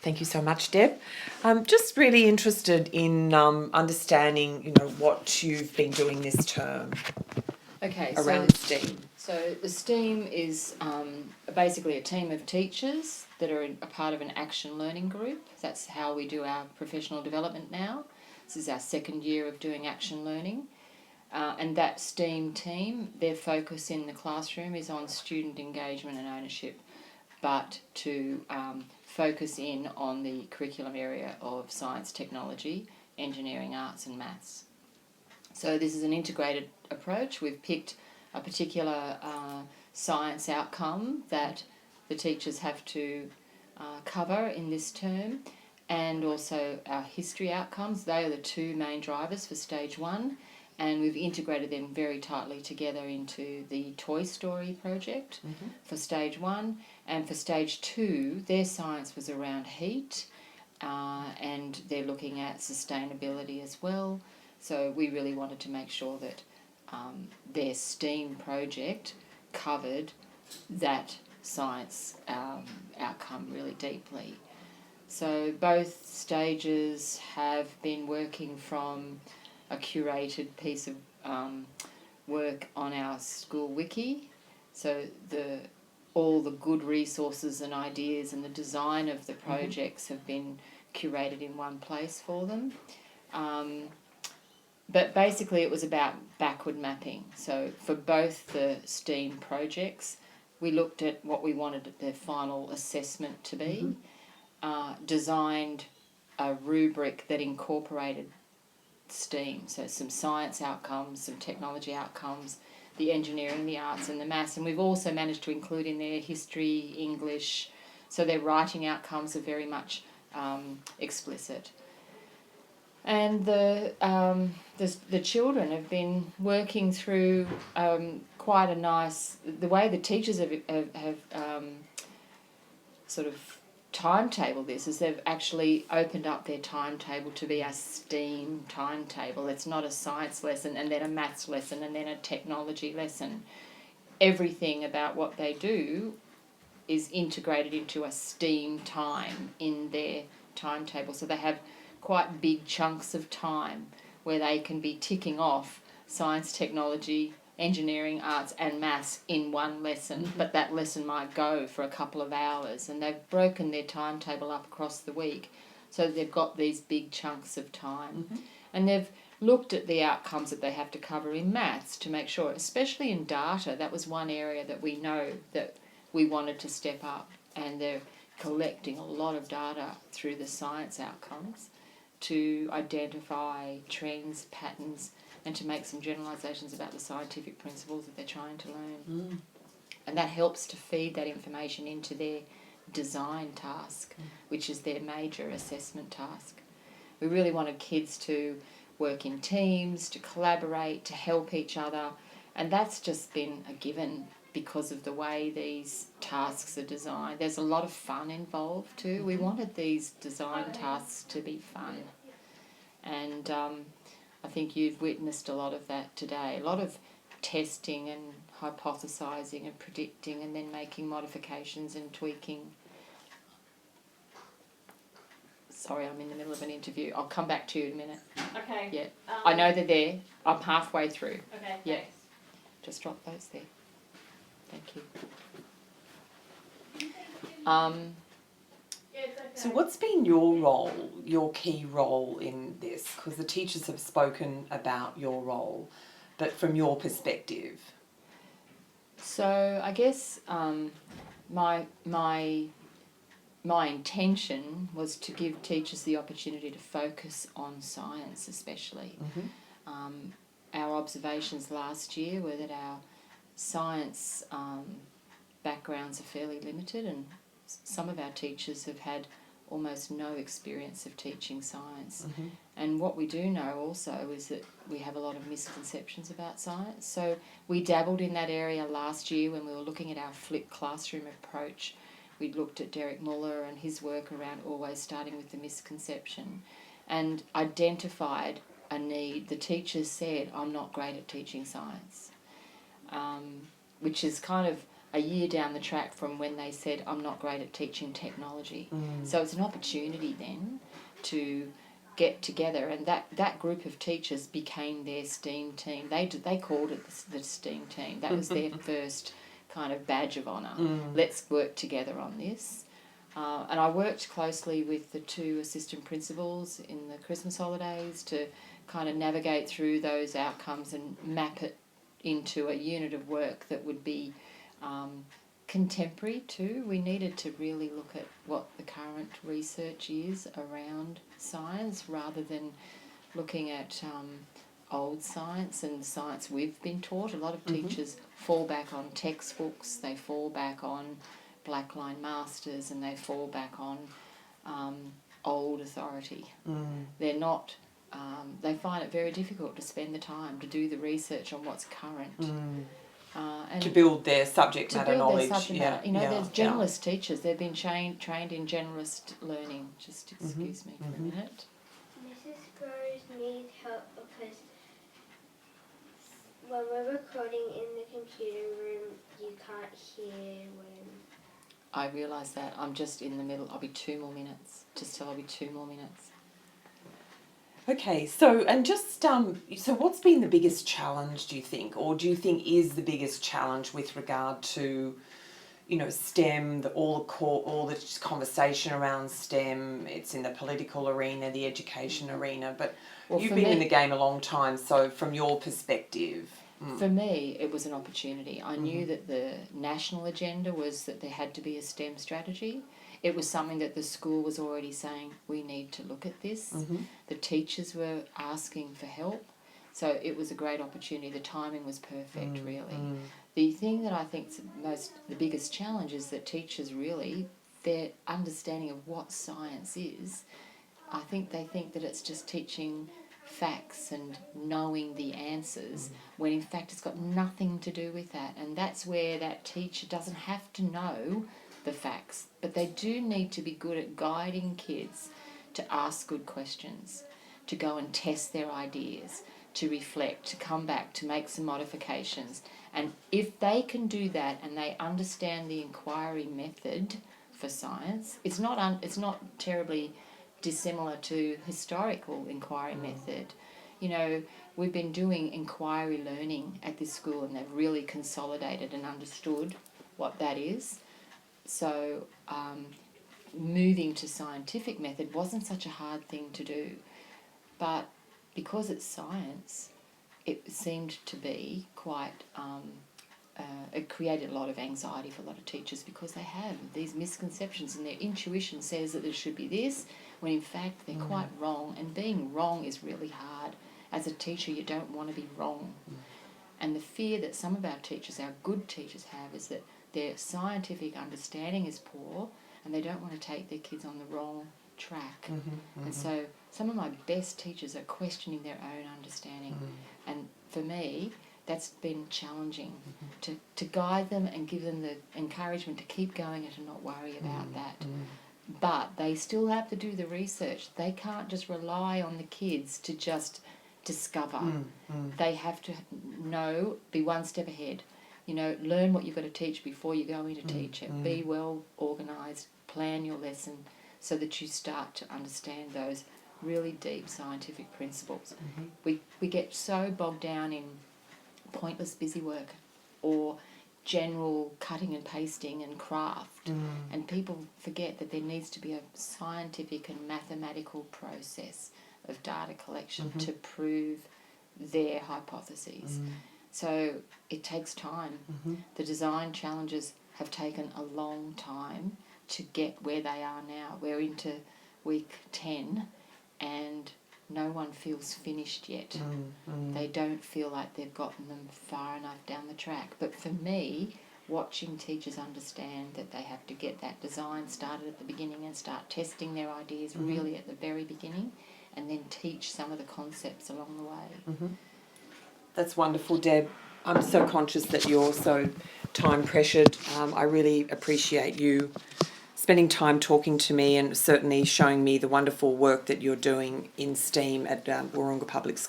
Thank you so much, Deb. Just really interested in understanding, what you've been doing this term around STEAM. So the STEAM is basically a team of teachers that are a part of an action learning group. That's how we do our professional development now. This is our second year of doing action learning. And that STEAM team, their focus in the classroom is on student engagement and ownership, but to focus in on the curriculum area of science, technology, engineering, arts and maths. So this is an integrated approach. We've picked a particular science outcome that the teachers have to cover in this term, and also our history outcomes. They are the two main drivers for stage one, and we've integrated them very tightly together into the Toy Story project for stage one. And for stage two, their science was around heat, and they're looking at sustainability as well. So we really wanted to make sure that their STEAM project covered that science outcome really deeply. So both stages have been working from a curated piece of work on our school wiki. So all the good resources and ideas and the design of the projects have been curated in one place for them. But basically it was about backward mapping. So for both the STEAM projects, we looked at what we wanted their final assessment to be, designed a rubric that incorporated STEAM, so some science outcomes, some technology outcomes, the engineering, the arts and the maths, and we've also managed to include in there history, English, so their writing outcomes are very much explicit. And the children have been working through quite a nice, the way the teachers have sort of timetable this is they've actually opened up their timetable to be a STEAM timetable. It's not a science lesson and then a maths lesson and then a technology lesson. Everything about what they do is integrated into a STEAM time in their timetable. So they have quite big chunks of time where they can be ticking off science, technology, engineering, arts and maths in one lesson, but that lesson might go for a couple of hours, and they've broken their timetable up across the week so they've got these big chunks of time. And they've looked at the outcomes that they have to cover in maths to make sure, especially in data, that was one area that we know that we wanted to step up, and they're collecting a lot of data through the science outcomes to identify trends, patterns, and to make some generalisations about the scientific principles that they're trying to learn. And that helps to feed that information into their design task, which is their major assessment task. We really wanted kids to work in teams, to collaborate, to help each other, and that's just been a given because of the way these tasks are designed. There's a lot of fun involved too. We wanted these design tasks to be fun. And I think you've witnessed a lot of that today, a lot of testing and hypothesising and predicting and then making modifications and tweaking. Sorry, I'm in the middle of an interview. I'll come back to you in a minute. Okay. Yeah. I know they're there. I'm halfway through. Okay, Yeah. thanks. Just drop those there. Thank you. Yeah, it's okay. So what's been your role, your key role in this? Because the teachers have spoken about your role, but from your perspective. So I guess my intention was to give teachers the opportunity to focus on science, especially. Our observations last year were that our science backgrounds are fairly limited, and some of our teachers have had almost no experience of teaching science. And what we do know also is that we have a lot of misconceptions about science. So we dabbled in that area last year when we were looking at our flipped classroom approach. We looked at Derek Muller and his work around always starting with the misconception and identified a need. The teachers said, I'm not great at teaching science, which is kind of a year down the track from when they said, I'm not great at teaching technology. So it's an opportunity then to get together, and that group of teachers became their STEAM team. They called it the STEAM team. That was their first kind of badge of honour. Let's work together on this. And I worked closely with the 2 assistant principals in the Christmas holidays to kind of navigate through those outcomes and map it into a unit of work that would be contemporary too. We needed to really look at what the current research is around science rather than looking at old science and science we've been taught. A lot of teachers fall back on textbooks, they fall back on blackline masters, and they fall back on old authority. They're not. They find it very difficult to spend the time to do the research on what's current. And to build their subject matter knowledge. You know, there's generalist teachers. They've been trained in generalist learning. Just excuse me for a minute. Mrs. Groves needs help because when we're recording in the computer room, you can't hear when... I realise that. I'm just in the middle. I'll be 2 more minutes. Just till I'll be 2 more minutes. Okay, so so what's been the biggest challenge, do you think, or do you think is the biggest challenge with regard to, you know, STEM, all the conversation around STEM? It's in the political arena, the education arena, but you've been in the game a long time. So from your perspective, for me, it was an opportunity. I knew that the national agenda was that there had to be a STEM strategy. It was something that the school was already saying, we need to look at this. The teachers were asking for help. So it was a great opportunity. The timing was perfect, really. The thing that I think is the biggest challenge is that teachers really, their understanding of what science is, I think they think that it's just teaching facts and knowing the answers, when in fact it's got nothing to do with that. And that's where that teacher doesn't have to know the facts, but they do need to be good at guiding kids to ask good questions, to go and test their ideas, to reflect, to come back, to make some modifications. And if they can do that and they understand the inquiry method for science, it's not terribly dissimilar to historical inquiry method. You know, we've been doing inquiry learning at this school, and they've really consolidated and understood what that is. So moving to scientific method wasn't such a hard thing to do. But because it's science, it seemed to be quite... it created a lot of anxiety for a lot of teachers because they have these misconceptions and their intuition says that there should be this, when in fact they're quite wrong. And being wrong is really hard. As a teacher, you don't want to be wrong. And the fear that some of our teachers, our good teachers, have is that their scientific understanding is poor and they don't want to take their kids on the wrong track. And so some of my best teachers are questioning their own understanding. And for me, that's been challenging to guide them and give them the encouragement to keep going and to not worry about that. But they still have to do the research. They can't just rely on the kids to just discover. They have to be one step ahead. You know, learn what you've got to teach before you go in to teach it. Be well organised, plan your lesson so that you start to understand those really deep scientific principles. We get so bogged down in pointless busy work or general cutting and pasting and craft, and people forget that there needs to be a scientific and mathematical process of data collection to prove their hypotheses. So it takes time. The design challenges have taken a long time to get where they are now. We're into week 10 and no one feels finished yet. They don't feel like they've gotten them far enough down the track. But for me, watching teachers understand that they have to get that design started at the beginning and start testing their ideas really at the very beginning, and then teach some of the concepts along the way. That's wonderful, Deb. I'm so conscious that you're so time pressured. I really appreciate you spending time talking to me and certainly showing me the wonderful work that you're doing in STEAM at Wahroonga Public School.